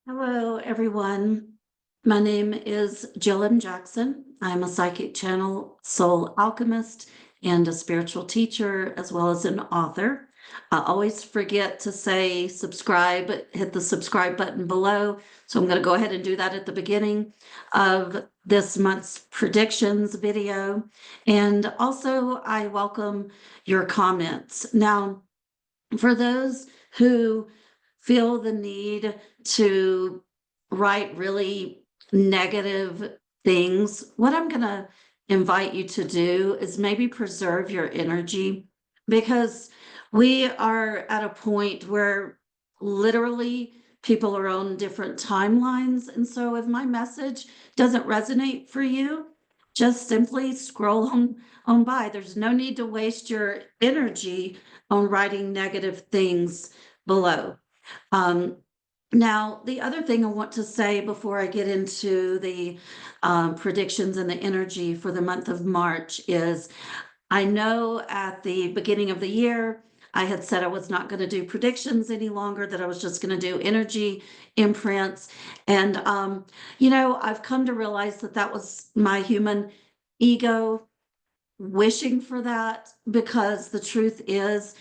Hello, everyone. My name is Jackson. I'm a psychic channel, soul alchemist, and a spiritual teacher, as well as an author. I always forget to say subscribe, hit the subscribe button below. So I'm going to go ahead and do that at the beginning of this month's predictions video. And also, I welcome your comments. Now, for those who feel the need to write really negative things, what I'm going to invite you to do is maybe preserve your energy, because we are at a point where literally people are on different timelines. And so if my message doesn't resonate for you, just simply scroll on by. There's no need to waste your energy on writing negative things below. Um, Now, the other thing I want to say before I get into the predictions and the energy for the month of March is, I know at the beginning of the year, I had said I was not going to do predictions any longer, that I was just going to do energy imprints. And, I've come to realize that that was my human ego wishing for that, because the truth is,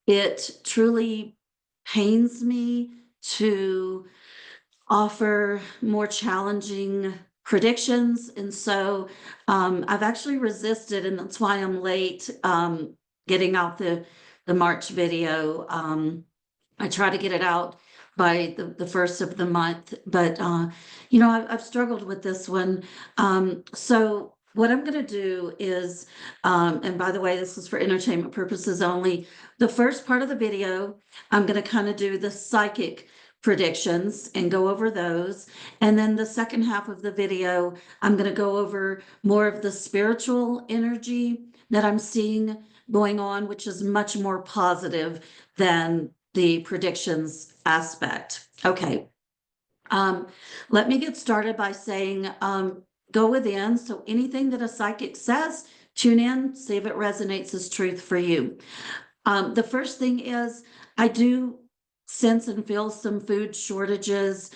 it truly pains me to offer more challenging predictions. And so I've actually resisted, and that's why I'm late getting out the March video. I try to get it out by the first of the month, but I've struggled with this one. So what I'm going to do is, and by the way, this is for entertainment purposes only. The first part of the video, I'm going to kind of do the psychic predictions and go over those. And then the second half of the video, I'm going to go over more of the spiritual energy that I'm seeing going on, which is much more positive than the predictions aspect. Okay. Let me get started by saying, go within. So anything that a psychic says, tune in, see if it resonates as truth for you. The first thing is, I do sense and feel some food shortages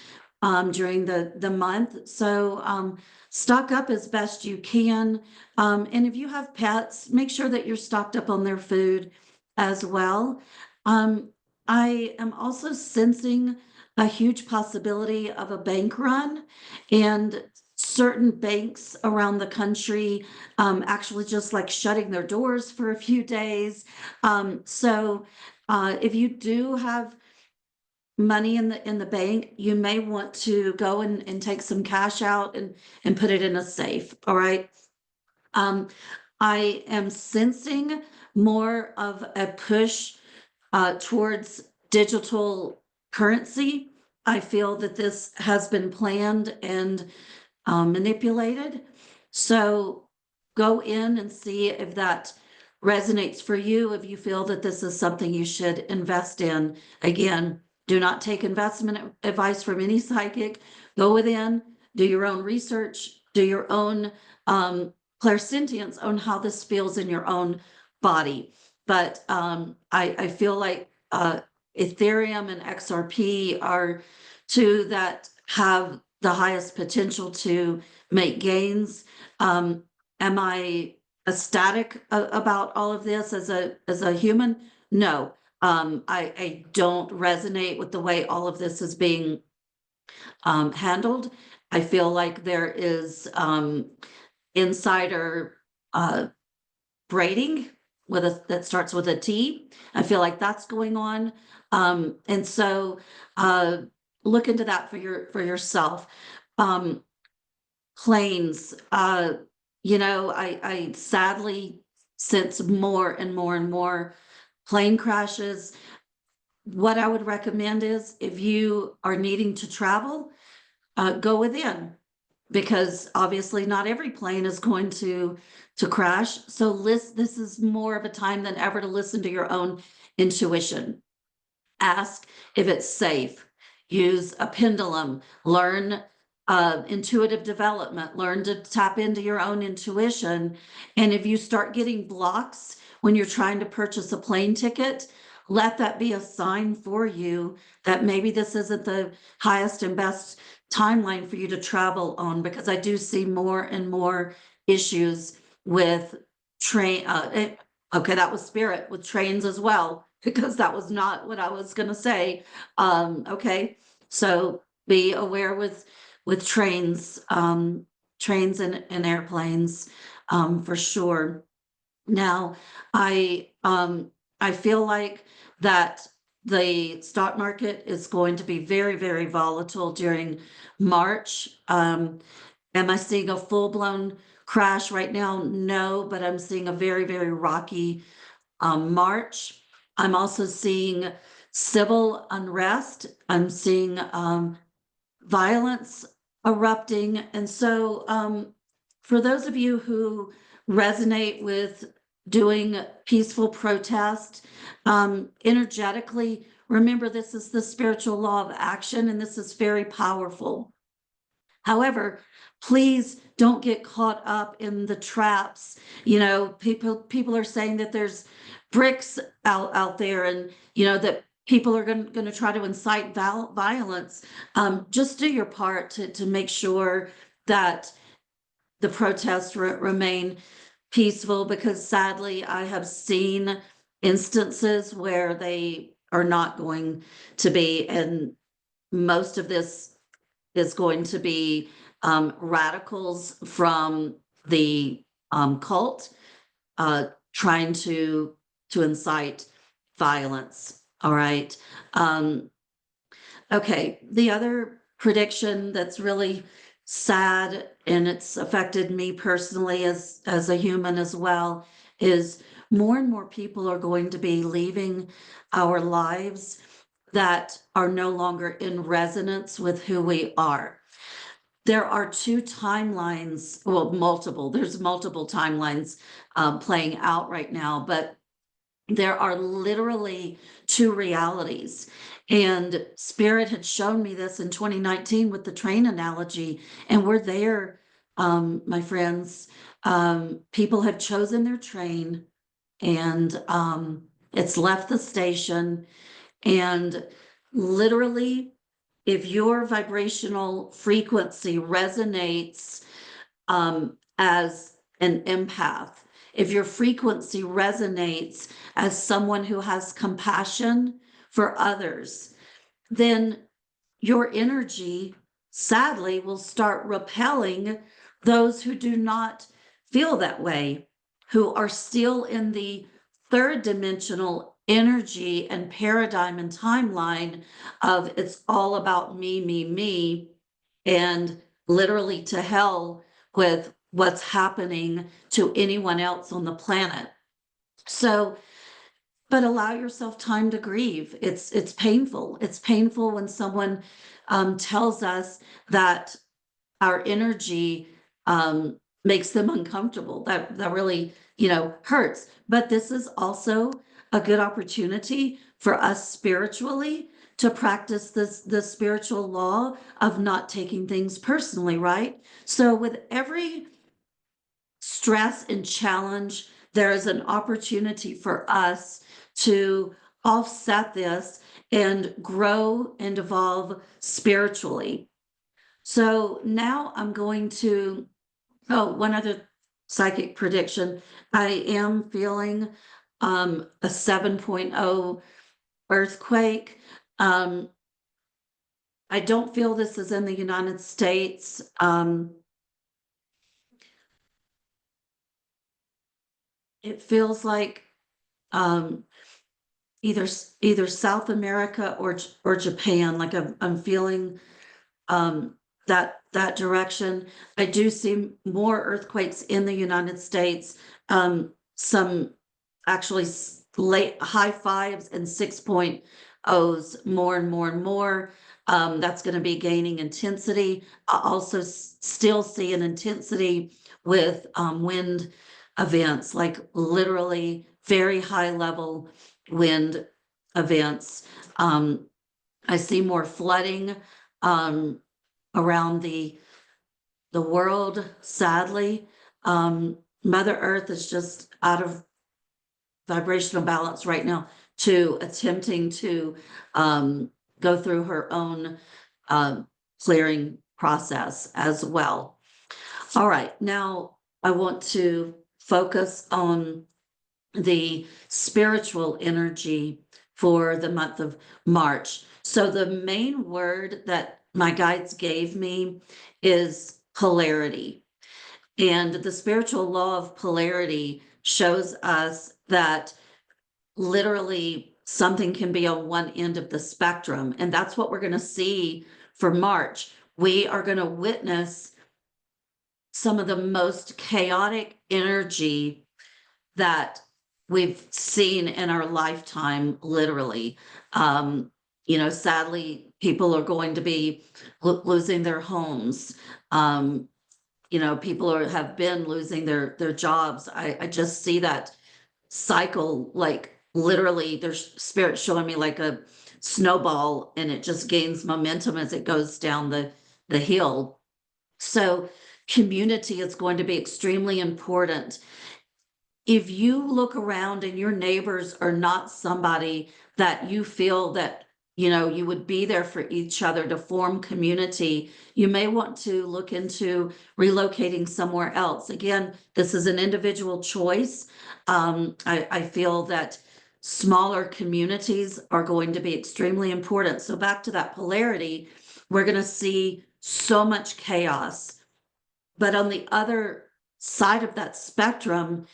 during the month. So stock up as best you can. And if you have pets, make sure that you're stocked up on their food as well. I am also sensing a huge possibility of a bank run, and certain banks around the country actually just like shutting their doors for a few days. So if you do have money in the bank, you may want to go and take some cash out and put it in a safe. All right. Um, I am sensing more of a push towards digital currency. I feel that this has been planned and manipulated. So go in and see if that resonates for you, if you feel that this is something you should invest in. Again, do not take investment advice from any psychic. Go within, do your own research, do your own clairsentience on how this feels in your own body. But I feel like Ethereum and XRP are two that have the highest potential to make gains. Am I ecstatic about all of this as a human? No. I don't resonate with the way all of this is being handled. I feel like there is insider braiding that starts with a T. I feel like that's going on. And so look into that for yourself. Planes, I sadly sense more and more and more plane crashes. What I would recommend is, if you are needing to travel, go within, because obviously not every plane is going to crash. So this is more of a time than ever to listen to your own intuition. Ask if it's safe. Use a pendulum. Learn intuitive development. Learn to tap into your own intuition. And if you start getting blocks when you're trying to purchase a plane ticket, let that be a sign for you that maybe this isn't the highest and best timeline for you to travel on, because I do see more and more issues with okay, that was spirit with trains as well, because that was not what I was going to say. Okay, so be aware with trains and airplanes, for sure. Now, I feel like that the stock market is going to be very, very volatile during March. Am I seeing a full-blown crash right now? No, but I'm seeing a very, very rocky March. I'm also seeing civil unrest. I'm seeing violence erupting. And so, for those of you who resonate with doing peaceful protest, energetically, remember this is the spiritual law of action, and this is very powerful. However, please don't get caught up in the traps. You know, people are saying that there's bricks out there, and that people are going to try to incite violence. Just do your part to make sure that the protests remain peaceful, because sadly, I have seen instances where they are not going to be, and most of this is going to be radicals from the cult trying to incite violence. All right. Okay. The other prediction that's really sad, and it's affected me personally as a human as well, is more and more people are going to be leaving our lives that are no longer in resonance with who we are. There are two timelines, well, there's multiple timelines playing out right now, but there are literally two realities. And Spirit had shown me this in 2019 with the train analogy, and we're there, my friends. People have chosen their train, and it's left the station, and literally, if your vibrational frequency resonates as an empath, if your frequency resonates as someone who has compassion for others, then your energy, sadly, will start repelling those who do not feel that way, who are still in the third dimensional energy and paradigm and timeline of it's all about me, and literally to hell with what's happening to anyone else on the planet. So, but allow yourself time to grieve. It's painful. It's painful when someone tells us that our energy makes them uncomfortable. That really, hurts. But this is also a good opportunity for us spiritually to practice the spiritual law of not taking things personally, right? So with every stress and challenge, there is an opportunity for us to offset this and grow and evolve spiritually. So now I'm going to, one other psychic prediction. I am feeling a 7.0 earthquake. I don't feel this is in the United States. It feels like either South America or Japan. Like I'm feeling that direction. I do see more earthquakes in the United States. Some actually late high fives and 6.0s, more and more and more. That's going to be gaining intensity. I also still see an intensity with wind events, like literally very high level wind events. I see more flooding around the world, sadly. Mother Earth is just out of vibrational balance right now. to attempting to go through her own clearing process as well. All right, now I want to focus on the spiritual energy for the month of March. So the main word that my guides gave me is polarity. And the spiritual law of polarity shows us that literally something can be on one end of the spectrum. And that's what we're going to see for March. We are going to witness some of the most chaotic energy that we've seen in our lifetime, literally. Sadly, people are going to be losing their homes. People have been losing their jobs. I just see that cycle, like literally there's spirit showing me like a snowball, and it just gains momentum as it goes down the hill. So community is going to be extremely important. If you look around and your neighbors are not somebody that you feel that you would be there for each other to form community, you may want to look into relocating somewhere else. Again, this is an individual choice. I feel that smaller communities are going to be extremely important. So back to that polarity, we're going to see so much chaos. But on the other side of that spectrum,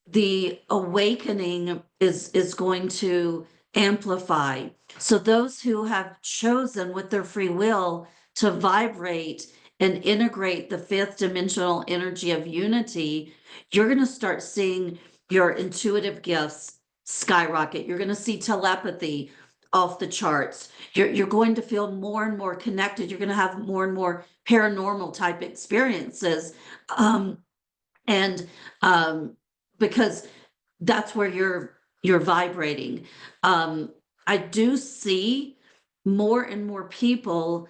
the awakening is going to amplify. So those who have chosen with their free will to vibrate and integrate the fifth dimensional energy of unity, you're going to start seeing your intuitive gifts skyrocket. You're going to see telepathy off the charts. You're going to feel more and more connected. You're going to have more and more paranormal type experiences. And because that's where you're vibrating. I do see more and more people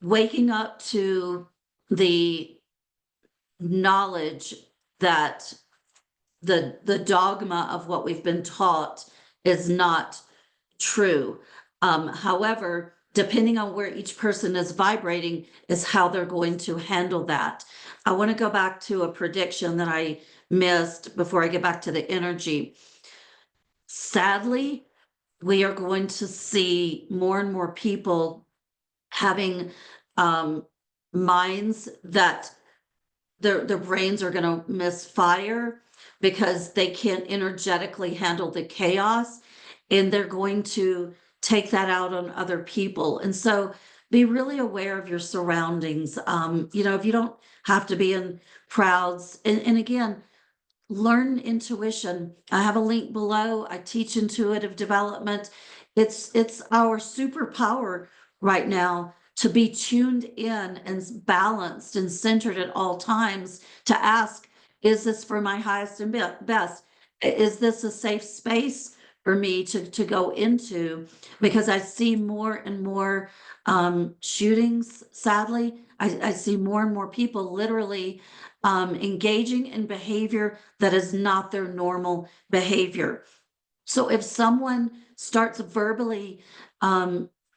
waking up to the knowledge that the dogma of what we've been taught is not true. However, depending on where each person is vibrating is how they're going to handle that. I want to go back to a prediction that I missed before I get back to the energy. Sadly, we are going to see more and more people having minds that their brains are going to misfire because they can't energetically handle the chaos, and they're going to take that out on other people. And so be really aware of your surroundings. If you don't have to be in crowds, and again, learn intuition. I have a link below. I teach intuitive development. It's our superpower right now to be tuned in and balanced and centered at all times, to ask, is this for my highest and best? Is this a safe space for me to go into? Because I see more and more shootings, sadly. I see more and more people literally engaging in behavior that is not their normal behavior. So if someone starts verbally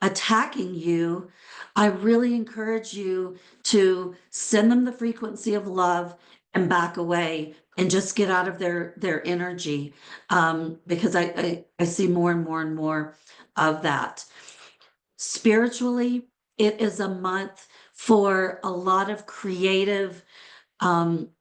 attacking you, I really encourage you to send them the frequency of love and back away and just get out of their energy, because I see more and more and more of that. Spiritually, it is a month for a lot of creative downloads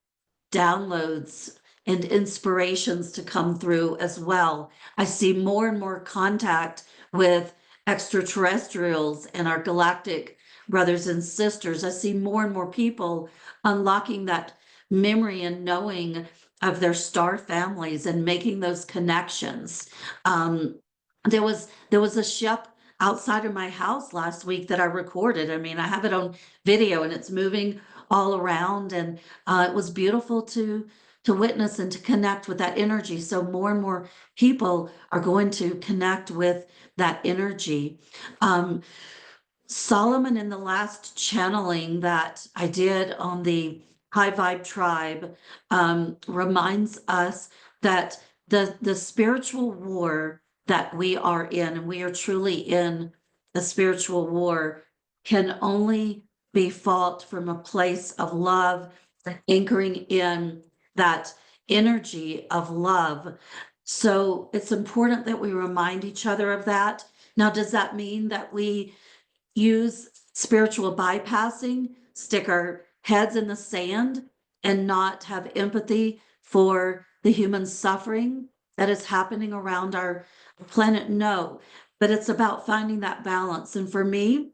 and inspirations to come through as well. I see more and more contact with extraterrestrials and our galactic brothers and sisters. I see more and more people unlocking that memory and knowing of their star families and making those connections. There was a ship outside of my house last week that I recorded. I mean, I have it on video and it's moving all around, and it was beautiful to witness and to connect with that energy. So more and more people are going to connect with that energy. Solomon, in the last channeling that I did on the High Vibe Tribe, reminds us that the spiritual war that we are in, and we are truly in a spiritual war, can only be fought from a place of love, anchoring in that energy of love. So it's important that we remind each other of that. Now, does that mean that we use spiritual bypassing, stick our heads in the sand, and not have empathy for the human suffering that is happening around our planet? No, but it's about finding that balance. And for me,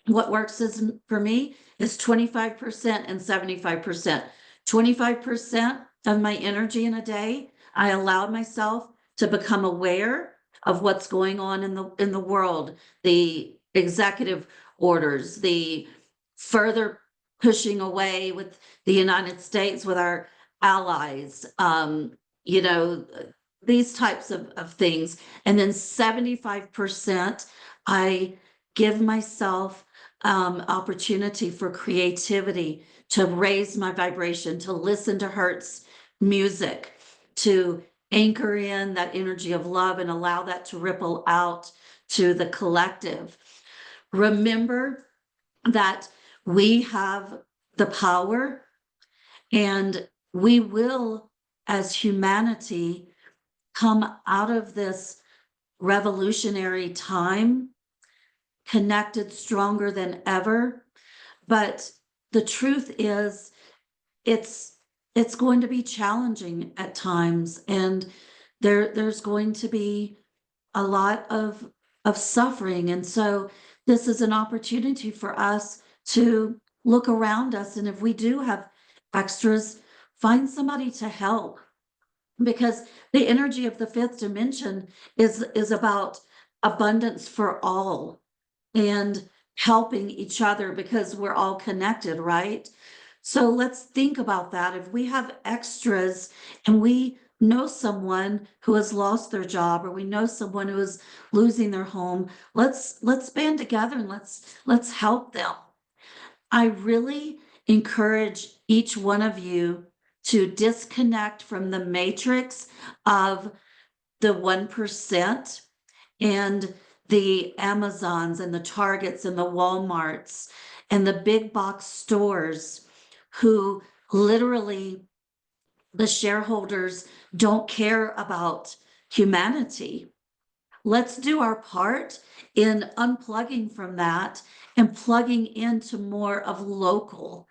what works is for me is 25% and 75%. 25% of my energy in a day, I allow myself to become aware of what's going on in the world, the executive orders, the further pushing away with the United States, with our allies, you know, these types of things. And then 75%, I give myself opportunity for creativity, to raise my vibration, to listen to Hertz music, to anchor in that energy of love and allow that to ripple out to the collective. Remember that we have the power, and we will, as humanity, come out of this revolutionary time connected, stronger than ever. But the truth is, it's it's going to be challenging at times, and there's going to be a lot of suffering. And so this is an opportunity for us to look around us, and if we do have extras, find somebody to help, because the energy of the fifth dimension is about abundance for all, and helping each other, because we're all connected, right? So let's think about that. If we have extras and we know someone who has lost their job, or we know someone who is losing their home, let's band together and let's help them. I really encourage each one of you to disconnect from the matrix of the 1% and the Amazons and the Targets and the Walmarts and the big box stores, who literally, the shareholders don't care about humanity. Let's do our part in unplugging from that and plugging into more of local,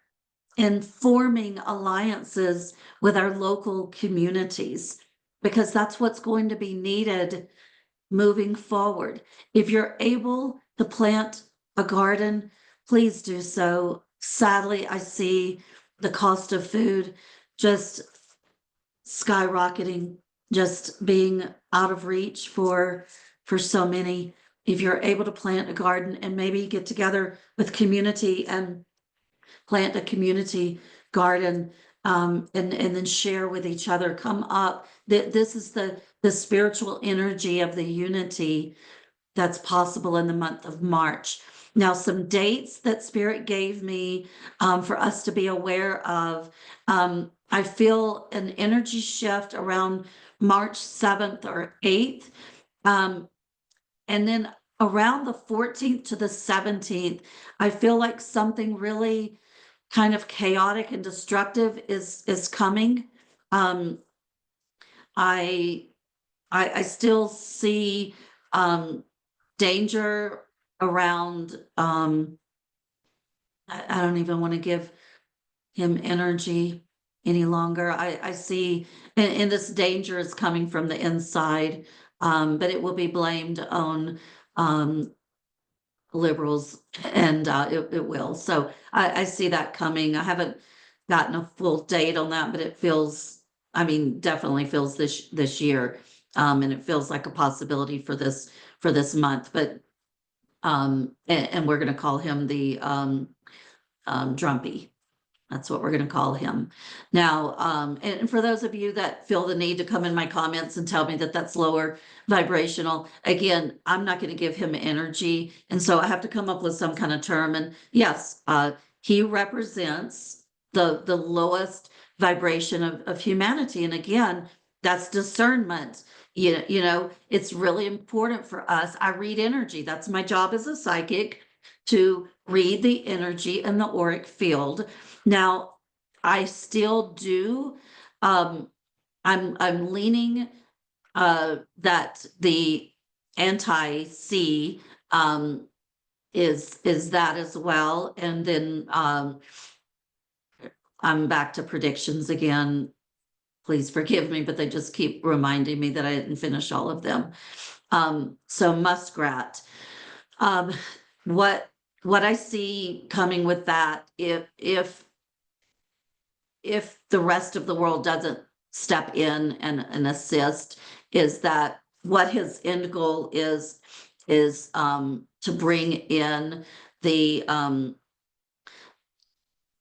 and forming alliances with our local communities, because that's what's going to be needed moving forward. If you're able to plant a garden, please do so. Sadly, I see the cost of food just skyrocketing, just being out of reach for so many. If you're able to plant a garden and maybe get together with community and plant a community garden, and then share with each other, come up. This is the spiritual energy of the unity that's possible in the month of March. Now, some dates that Spirit gave me, for us to be aware of. I feel an energy shift around March 7th or 8th. And then around the 14th to the 17th, I feel like something really kind of chaotic and destructive is coming. Um, I I still see danger around. I don't even want to give him energy any longer. I see, and this danger is coming from the inside, but it will be blamed on liberals, and it will. So I see that coming. I haven't gotten a full date on that, but it feels, I mean, definitely feels this year, and it feels like a possibility for this month. But and we're going to call him the Drumpy. That's what we're going to call him. Now, and for those of you that feel the need to come in my comments and tell me that that's lower vibrational, again, I'm not going to give him energy. And so I have to come up with some kind of term. And yes, he represents the lowest vibration of humanity. And again, that's discernment. You know, it's really important for us. I read energy. That's my job as a psychic, to read the energy in the auric field. Now, I still do, I'm leaning that the anti-C is that as well. And then I'm back to predictions again. Please forgive me, but they just keep reminding me that I didn't finish all of them. So muskrat. Um, what I see coming with that, if the rest of the world doesn't step in and assist, is that what his end goal is to bring in the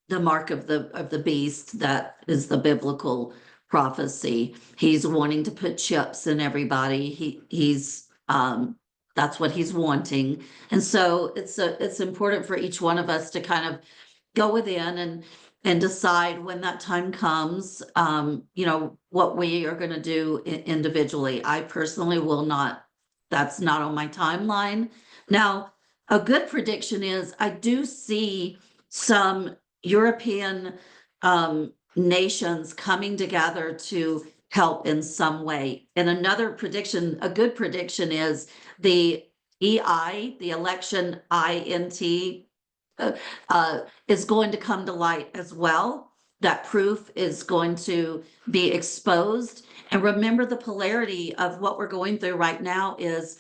mark of the beast, that is the biblical prophecy. He's wanting to put chips in everybody. He's that's what he's wanting. And so it's important for each one of us to kind of go within and decide when that time comes, you know, what we are going to do individually. I personally will not, that's not on my timeline. Now, a good prediction is I do see some European nations coming together to help in some way. And another prediction, a good prediction, is the EI, the election INT, is going to come to light as well. That proof is going to be exposed. And remember, the polarity of what we're going through right now is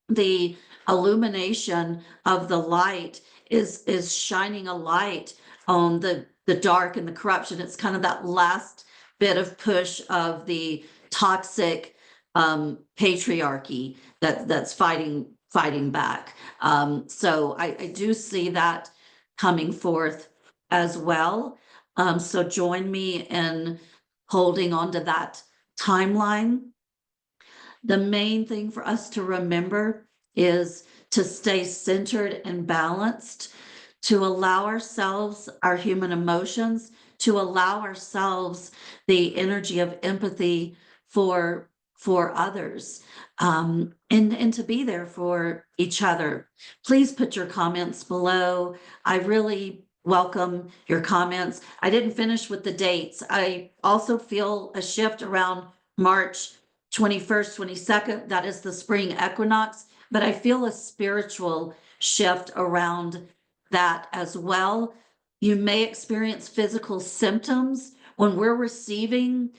the illumination of the light is shining a light on the dark and the corruption. It's kind of that last bit of push of the toxic patriarchy that's fighting back. So I do see that coming forth as well. So join me in holding on to that timeline. The main thing for us to remember is to stay centered and balanced, to allow ourselves our human emotions, to allow ourselves the energy of empathy for others, and to be there for each other. Please put your comments below. I really welcome your comments. I didn't finish with the dates. I also feel a shift around March 21st, 22nd. That is the spring equinox, but I feel a spiritual shift around that as well. You may experience physical symptoms when we're receiving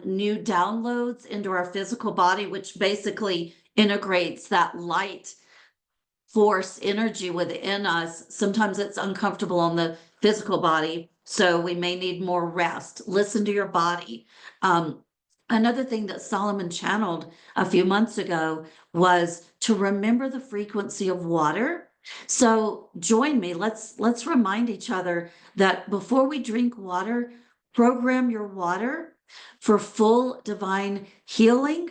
new downloads into our physical body, which basically integrates that light force energy within us. Sometimes it's uncomfortable on the physical body, so we may need more rest. Listen to your body. Another thing that Solomon channeled a few months ago was to remember the frequency of water. So join me. Let's remind each other that before we drink water, program your water for full divine healing,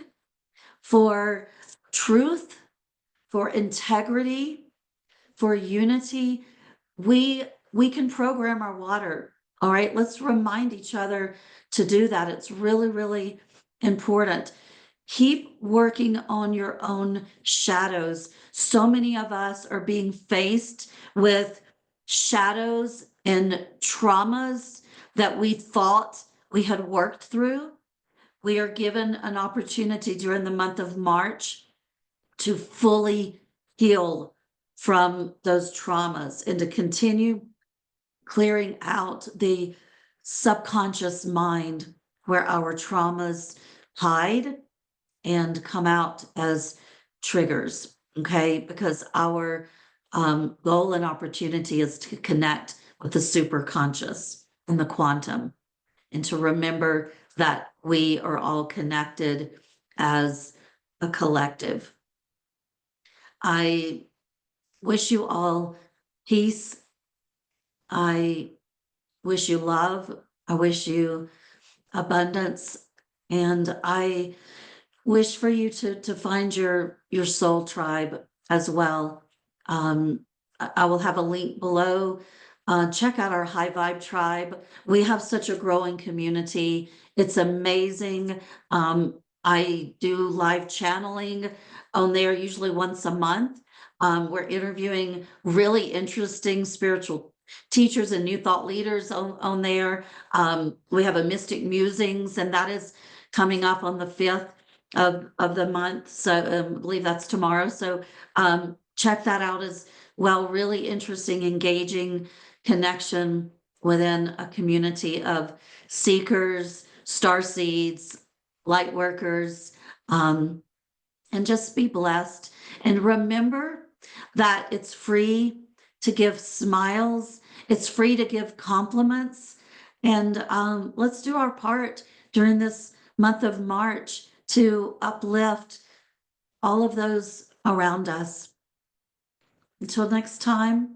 for truth, for integrity, for unity. We can program our water. All right, let's remind each other to do that. It's really, really important. Keep working on your own shadows. So many of us are being faced with shadows and traumas that we thought we had worked through. We are given an opportunity during the month of March to fully heal from those traumas and to continue clearing out the subconscious mind where our traumas hide and come out as triggers, okay? Because our goal and opportunity is to connect with the super conscious and the quantum, and to remember that we are all connected as a collective. I wish you all peace. I wish you love. I wish you abundance. And I wish for you to find your soul tribe as well. I will have a link below Check out our High Vibe Tribe. We have such a growing community. It's amazing. I do live channeling on there usually once a month. We're interviewing really interesting spiritual teachers and new thought leaders on there. We have a Mystic Musings, and that is coming up on the 5th of the month. So I believe that's tomorrow. So check that out as well. Really interesting, engaging connection within a community of seekers, star seeds, light workers, and just be blessed. And remember that it's free to give smiles, it's free to give compliments. And let's do our part during this month of March to uplift all of those around us. Until next time,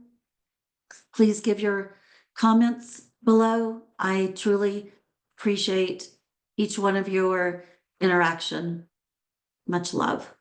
please give your comments below. I truly appreciate each one of your interaction. Much love.